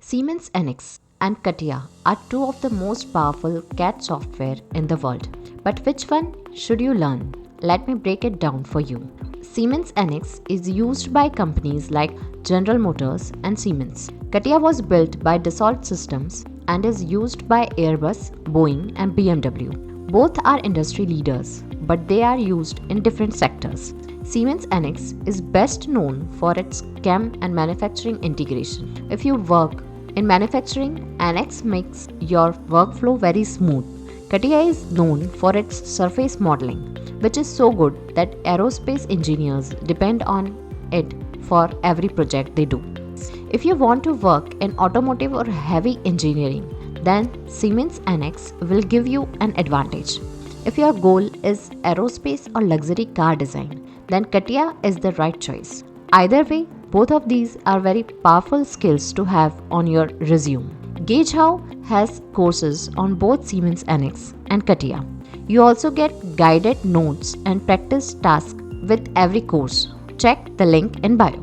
Siemens NX and CATIA are two of the most powerful CAD software in the world. But which one should you learn? Let me break it down for you. Siemens NX is used by companies like General Motors and Siemens. CATIA was built by Dassault Systems and is used by Airbus, Boeing and BMW. Both are industry leaders, but they are used in different sectors. Siemens NX is best known for its CAM and manufacturing integration. If you work in manufacturing, NX makes your workflow very smooth. CATIA is known for its surface modeling, which is so good that aerospace engineers depend on it for every project they do. If you want to work in automotive or heavy engineering, then Siemens NX will give you an advantage. If your goal is aerospace or luxury car design, then CATIA is the right choice. Either way, both of these are very powerful skills to have on your resume. GaugeHow has courses on both Siemens NX and CATIA. You also get guided notes and practice tasks with every course. Check the link in bio.